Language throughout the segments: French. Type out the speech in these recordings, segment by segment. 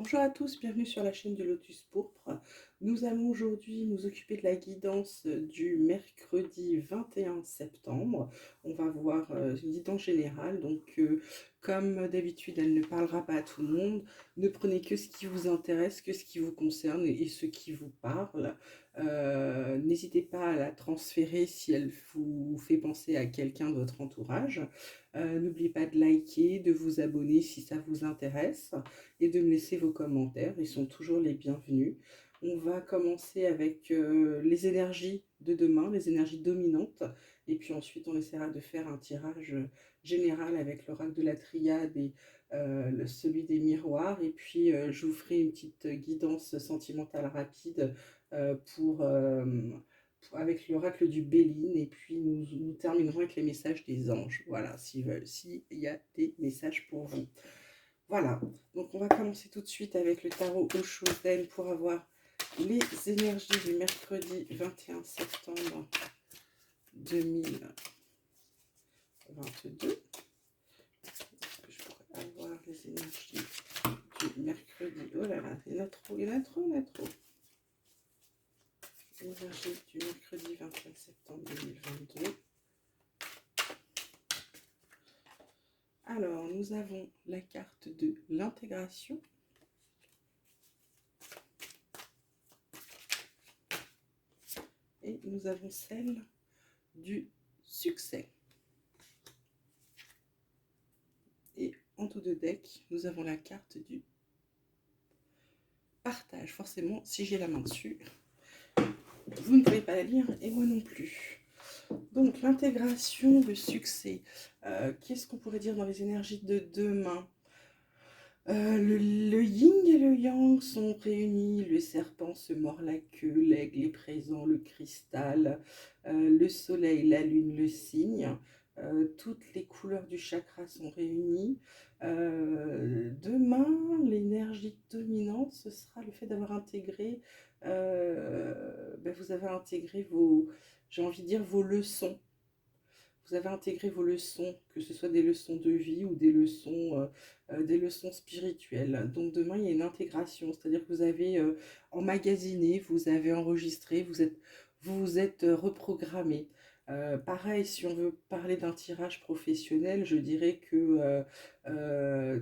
Bonjour à tous, bienvenue sur la chaîne de Lotus Pourpre. Nous allons aujourd'hui nous occuper de la guidance du mercredi 21 septembre. On va voir une guidance générale, donc comme d'habitude elle ne parlera pas à tout le monde. Ne prenez que ce qui vous intéresse, que ce qui vous concerne et ce qui vous parle. N'hésitez pas à la transférer si elle vous fait penser à quelqu'un de votre entourage. N'oubliez pas de liker, de vous abonner si ça vous intéresse et de me laisser vos commentaires, ils sont toujours les bienvenus. On va commencer avec les énergies de demain, les énergies dominantes, et puis ensuite on essaiera de faire un tirage général avec l'oracle de la triade et celui des miroirs, et puis je vous ferai une petite guidance sentimentale rapide pour avec l'oracle du Béline, et puis nous terminerons avec les messages des anges. Voilà, s'il y a des messages pour vous. Voilà, donc on va commencer tout de suite avec le tarot Oshozen pour avoir les énergies du mercredi 21 septembre 2022. Est-ce que je pourrais avoir les énergies du mercredi? Oh là là, il y en a trop, il y en a trop, il y en a trop. Énergie du mercredi 21 septembre 2022. Alors, nous avons la carte de l'intégration. Et nous avons celle du succès. Et en tout de deck, nous avons la carte du partage. Forcément, si j'ai la main dessus, vous ne pouvez pas la lire et moi non plus. Donc, l'intégration, le succès. Qu'est-ce qu'on pourrait dire dans les énergies de demain? Le yin et le yang sont réunis, le serpent se mord la queue, l'aigle est présent, le cristal, le soleil, la lune, le cygne. Toutes les couleurs du chakra sont réunies. Demain, l'énergie dominante, ce sera le fait d'avoir intégré, vous avez intégré vos, j'ai envie de dire, vos leçons. Vous avez intégré vos leçons, que ce soit des leçons de vie ou des leçons spirituelles. Donc demain, il y a une intégration, c'est-à-dire que vous avez emmagasiné, vous avez enregistré, vous êtes reprogrammé. Pareil, si on veut parler d'un tirage professionnel, je dirais que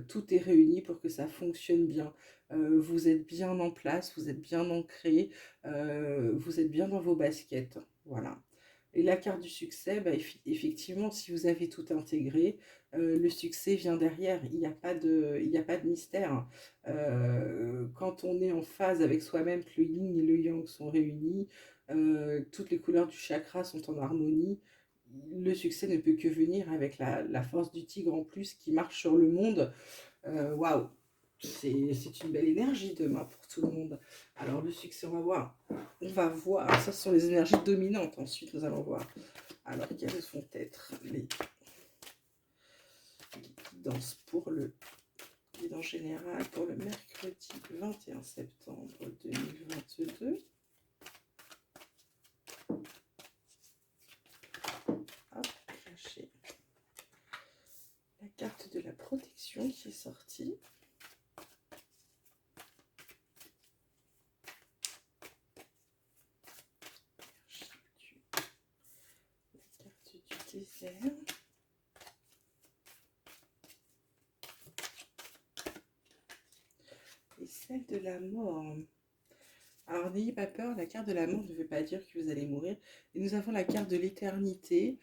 tout est réuni pour que ça fonctionne bien. Vous êtes bien en place, vous êtes bien ancré, vous êtes bien dans vos baskets. Voilà. Et la carte du succès, effectivement, si vous avez tout intégré, le succès vient derrière. Il n'y a pas de mystère. Quand on est en phase avec soi-même, que le yin et le yang sont réunis, toutes les couleurs du chakra sont en harmonie, le succès ne peut que venir avec la force du tigre en plus qui marche sur le monde. Waouh! C'est une belle énergie demain pour tout le monde. Alors le succès, on va voir. On va voir. Ça, ce sont les énergies dominantes. Ensuite, nous allons voir. Alors, quelles vont être les guidances pour le guidance générale pour le mercredi 21 septembre 2022. Hop, cacher la carte de la protection qui est sortie. La carte du désert. Et celle de la mort. Alors n'ayez pas peur, la carte de la mort ne veut pas dire que vous allez mourir. Et nous avons la carte de l'éternité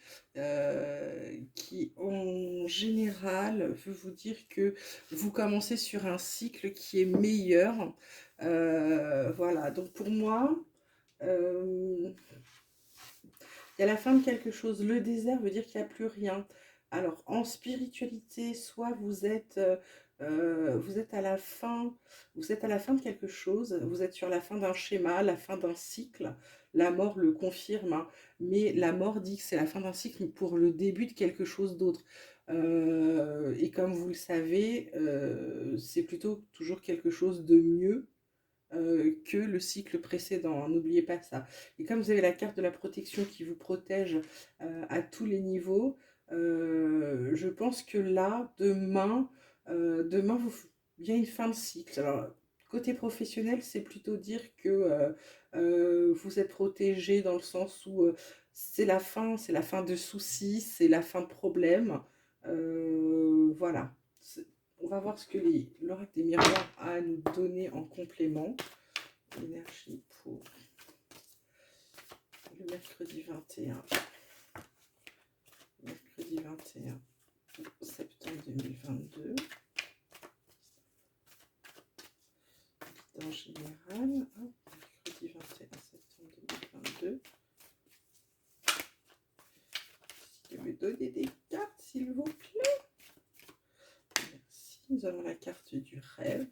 qui en général veut vous dire que vous commencez sur un cycle qui est meilleur. Voilà, donc pour moi, il y a la fin de quelque chose. Le désert veut dire qu'il n'y a plus rien. Alors en spiritualité, soit vous êtes à la fin, vous êtes à la fin de quelque chose, vous êtes sur la fin d'un schéma, la fin d'un cycle. La mort le confirme, hein, mais la mort dit que c'est la fin d'un cycle pour le début de quelque chose d'autre. Et comme vous le savez, c'est plutôt toujours quelque chose de mieux que le cycle précédent, hein, n'oubliez pas ça. Et comme vous avez la carte de la protection qui vous protège à tous les niveaux, je pense que là, demain, il y a une fin de cycle. Alors, Côté professionnel, c'est plutôt dire que vous êtes protégé dans le sens où c'est la fin de soucis, c'est la fin de problèmes. Voilà. On va voir ce que l'oracle des miroirs a à nous donner en complément. Énergie pour le mercredi 21. Mercredi 21 septembre 2022. En général, hein, mercredi 21 septembre 2022. Je vais donner des cartes, s'il vous plaît. Merci. Nous avons la carte du rêve,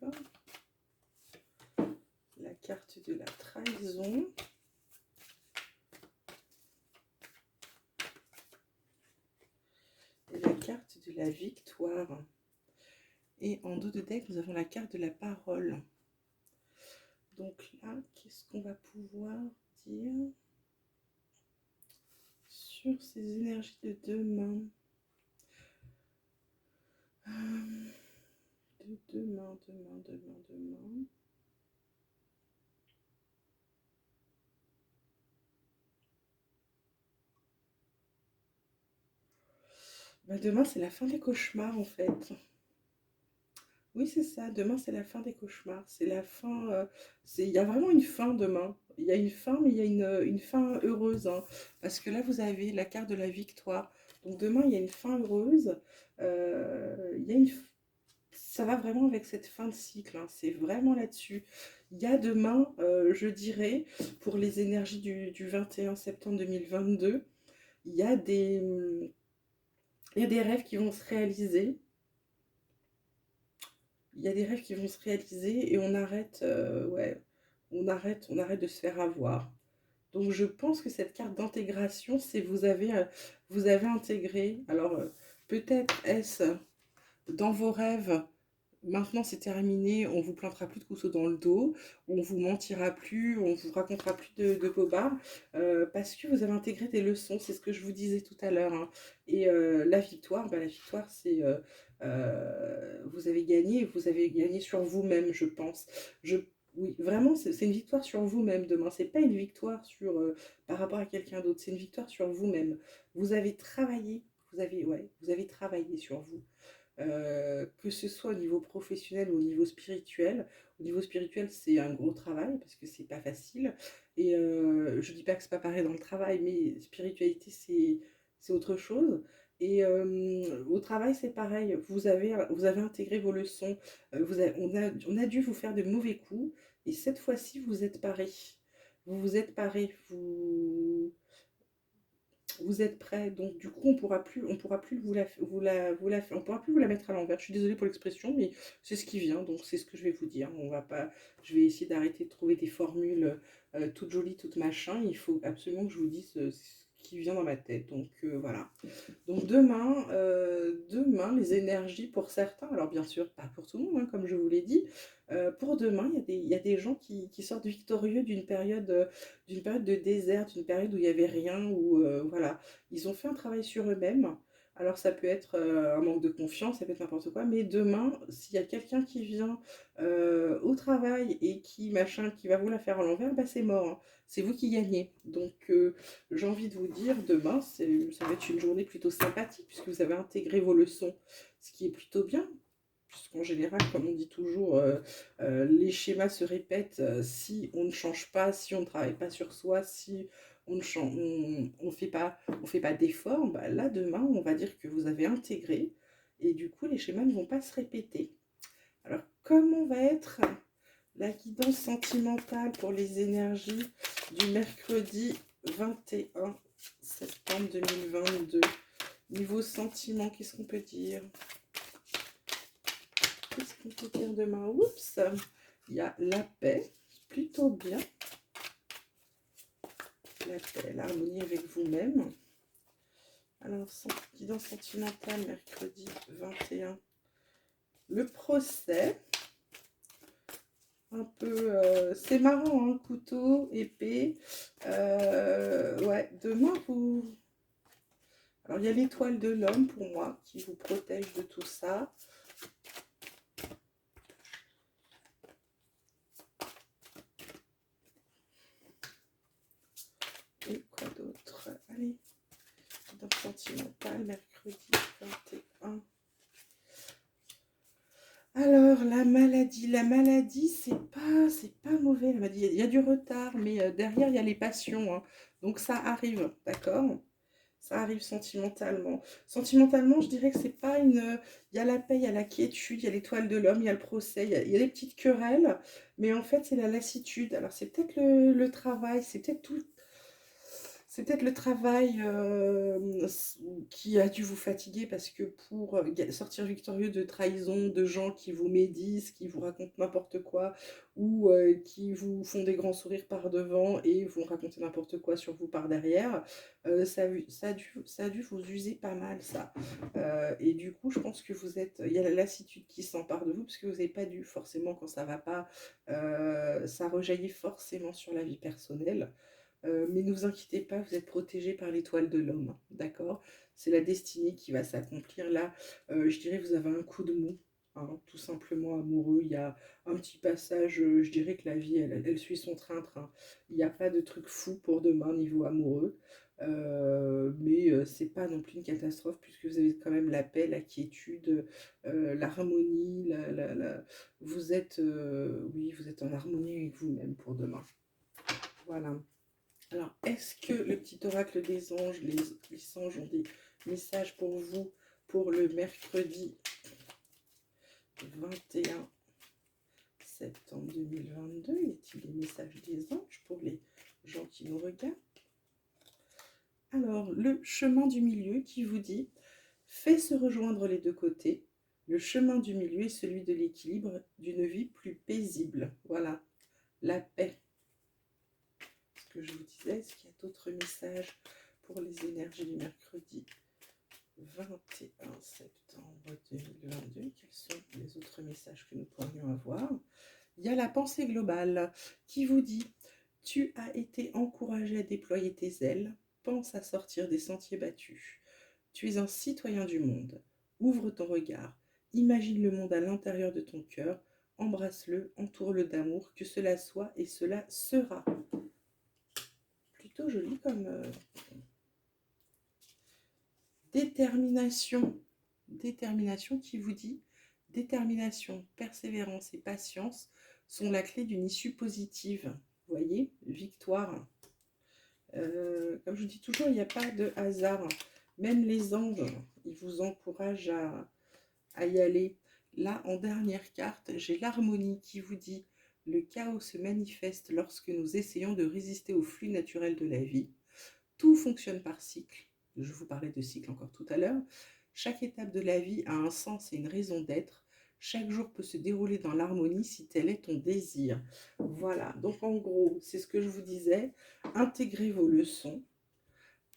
la carte de la trahison, et la carte de la victoire. Et en dos de deck, nous avons la carte de la parole. Donc là, qu'est-ce qu'on va pouvoir dire sur ces énergies de demain? Demain. Ben, demain, c'est la fin des cauchemars, en fait. Oui, c'est ça. Demain, c'est la fin des cauchemars. C'est la fin. Il y a vraiment une fin demain. Il y a une fin, mais il y a une fin heureuse, hein. Parce que là, vous avez la carte de la victoire. Donc demain, il y a une fin heureuse. Il y a Ça va vraiment avec cette fin de cycle, hein. C'est vraiment là-dessus. Il y a demain, je dirais, pour les énergies du 21 septembre 2022, il y a il y a des rêves qui vont se réaliser. Il y a des rêves qui vont se réaliser et on arrête, ouais, on arrête de se faire avoir. Donc je pense que cette carte d'intégration, c'est vous avez intégré, alors peut-être est-ce dans vos rêves, maintenant c'est terminé, on vous plantera plus de couteau dans le dos, on vous mentira plus, on vous racontera plus de bobards, parce que vous avez intégré des leçons, c'est ce que je vous disais tout à l'heure, hein. Et la victoire c'est vous avez gagné sur vous-même, je pense. Je, oui, vraiment, c'est une victoire sur vous-même demain. C'est pas une victoire sur par rapport à quelqu'un d'autre, c'est une victoire sur vous-même. Vous avez travaillé, ouais, vous avez travaillé sur vous. Que ce soit au niveau professionnel ou au niveau spirituel. Au niveau spirituel, c'est un gros travail parce que c'est pas facile. Et je dis pas que c'est pas pareil dans le travail, mais spiritualité, c'est autre chose. Et au travail, c'est pareil. Vous avez intégré vos leçons. On a dû vous faire de mauvais coups. Et cette fois-ci, vous êtes paré. Vous vous êtes paré. Vous êtes prêts, donc du coup on pourra plus on pourra plus vous la mettre à l'envers. Je suis désolée pour l'expression, mais c'est ce qui vient, donc c'est ce que je vais vous dire. On va pas, je vais essayer d'arrêter de trouver des formules toutes jolies, toutes machin. Il faut absolument que je vous dise ce qui vient dans ma tête. Donc voilà. Donc demain, les énergies pour certains, alors bien sûr pas pour tout le monde, hein, comme je vous l'ai dit, pour demain, il y a des gens qui sortent victorieux d'une période de désert, d'une période où il n'y avait rien, où voilà, ils ont fait un travail sur eux-mêmes. Alors ça peut être un manque de confiance, ça peut être n'importe quoi, mais demain, s'il y a quelqu'un qui vient au travail et qui va vous la faire à l'envers, bah c'est mort, hein. C'est vous qui gagnez. Donc j'ai envie de vous dire, demain, ça va être une journée plutôt sympathique puisque vous avez intégré vos leçons, ce qui est plutôt bien. Puisqu'en général, comme on dit toujours, les schémas se répètent si on ne change pas, si on ne travaille pas sur soi, si on fait pas d'efforts. Bah là, demain, on va dire que vous avez intégré et du coup, les schémas ne vont pas se répéter. Alors, comment va être la guidance sentimentale pour les énergies du mercredi 21 septembre 2022? Niveau sentiment, qu'est-ce qu'on peut dire? Qu'est-ce qu'on peut dire demain? Oups, il y a la paix, plutôt bien. La paix, l'harmonie avec vous-même. Alors, guidance sentimentale, mercredi 21. Le procès. Un peu, c'est marrant, hein, couteau, épée. Ouais, demain, vous... Alors, il y a l'étoile de l'homme, pour moi, qui vous protège de tout ça. allez, dans sentimental, mercredi 21. Alors, la maladie, c'est pas mauvais, la maladie. Il y a du retard, mais derrière, il y a les passions, hein. Donc, ça arrive, d'accord? Ça arrive sentimentalement. Sentimentalement, je dirais que c'est pas une. Il y a la paix, il y a la quiétude, il y a l'étoile de l'homme, il y a le procès, il y a des petites querelles, mais en fait, c'est la lassitude. Alors, c'est peut-être le travail, c'est peut-être tout. C'est peut-être le travail qui a dû vous fatiguer parce que pour sortir victorieux de trahison, de gens qui vous médisent, qui vous racontent n'importe quoi ou qui vous font des grands sourires par devant et vont raconter n'importe quoi sur vous par derrière, ça a dû vous user pas mal ça. Et du coup, je pense que il y a la lassitude qui s'empare de vous parce que vous n'avez pas dû forcément quand ça va pas, ça rejaillit forcément sur la vie personnelle. Mais ne vous inquiétez pas, vous êtes protégé par l'étoile de l'homme, d'accord? C'est la destinée qui va s'accomplir là. Je dirais vous avez un coup de mou, hein, tout simplement amoureux. Il y a un petit passage, je dirais que la vie, elle suit son train-train. Il n'y a pas de truc fou pour demain niveau amoureux. Mais c'est pas non plus une catastrophe puisque vous avez quand même la paix, la quiétude, l'harmonie, oui, vous êtes en harmonie avec vous-même pour demain. Voilà. Alors, est-ce que le petit oracle des anges, les anges ont des messages pour vous pour le mercredi 21 septembre 2022? Y a-t-il des messages des anges pour les gens qui nous regardent? Alors, le chemin du milieu qui vous dit « Fais se rejoindre les deux côtés. Le chemin du milieu est celui de l'équilibre, d'une vie plus paisible. » Voilà, la paix. Ce que je vous disais, est-ce qu'il y a d'autres messages pour les énergies du mercredi 21 septembre 2022? Quels sont les autres messages que nous pourrions avoir? Il y a la pensée globale qui vous dit « Tu as été encouragé à déployer tes ailes, pense à sortir des sentiers battus. Tu es un citoyen du monde. Ouvre ton regard, imagine le monde à l'intérieur de ton cœur, embrasse-le, entoure-le d'amour, que cela soit et cela sera. » Plutôt joli comme détermination. Détermination qui vous dit détermination, persévérance et patience sont la clé d'une issue positive. Vous voyez, victoire. Comme je dis toujours, il n'y a pas de hasard. Même les anges, ils vous encouragent à y aller. Là, en dernière carte, j'ai l'harmonie qui vous dit le chaos se manifeste lorsque nous essayons de résister au flux naturel de la vie. Tout fonctionne par cycle. Je vous parlais de cycle encore tout à l'heure. Chaque étape de la vie a un sens et une raison d'être. Chaque jour peut se dérouler dans l'harmonie si tel est ton désir. Voilà, donc en gros, c'est ce que je vous disais. Intégrez vos leçons,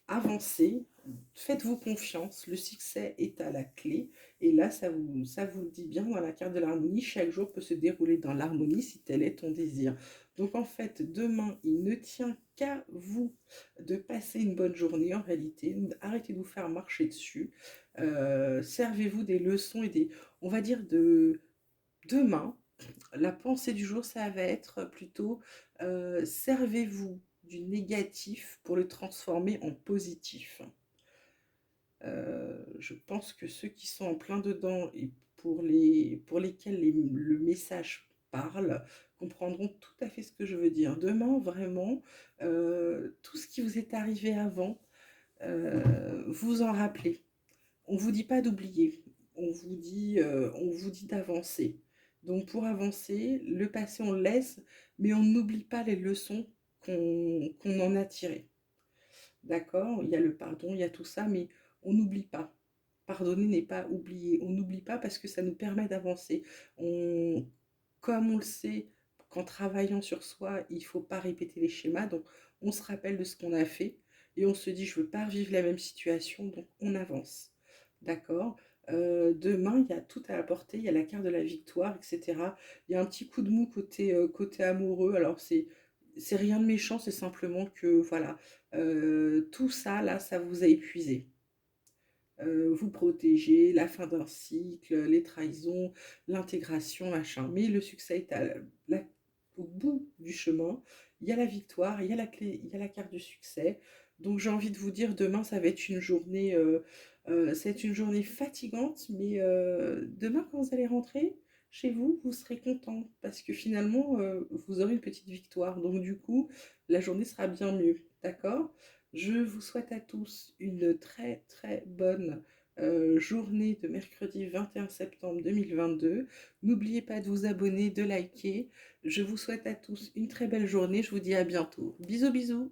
avancez, faites-vous confiance, le succès est à la clé. Et là, ça vous le dit bien dans la carte de l'harmonie, chaque jour peut se dérouler dans l'harmonie si tel est ton désir. Donc en fait, demain, il ne tient qu'à vous de passer une bonne journée en réalité. Arrêtez de vous faire marcher dessus. Servez-vous des leçons et on va dire, de demain. La pensée du jour, ça va être plutôt servez-vous du négatif pour le transformer en positif. Je pense que ceux qui sont en plein dedans et pour lesquels le message parle comprendront tout à fait ce que je veux dire. Demain, vraiment, tout ce qui vous est arrivé avant, vous en rappelez. On ne vous dit pas d'oublier, on vous dit d'avancer. Donc pour avancer, le passé on le laisse, mais on n'oublie pas les leçons qu'on en a tirées. D'accord? Il y a le pardon, il y a tout ça, mais on n'oublie pas. Pardonner n'est pas oublier. On n'oublie pas parce que ça nous permet d'avancer. Comme on le sait, qu'en travaillant sur soi, il ne faut pas répéter les schémas. Donc on se rappelle de ce qu'on a fait et on se dit je ne veux pas revivre la même situation, donc on avance. D'accord? Demain, il y a tout à apporter, il y a la carte de la victoire, etc. Il y a un petit coup de mou côté amoureux. Alors c'est rien de méchant, c'est simplement que voilà, tout ça là, ça vous a épuisé. Vous protéger, la fin d'un cycle, les trahisons, l'intégration, machin. Mais le succès est au bout du chemin. Il y a la victoire, il y a la clé, il y a la carte du succès. Donc j'ai envie de vous dire, demain, ça va être une journée, c'est une journée fatigante, mais demain, quand vous allez rentrer chez vous, vous serez content parce que finalement, vous aurez une petite victoire. Donc du coup, la journée sera bien mieux, d'accord? Je vous souhaite à tous une très très bonne journée de mercredi 21 septembre 2022. N'oubliez pas de vous abonner, de liker. Je vous souhaite à tous une très belle journée. Je vous dis à bientôt. Bisous bisous.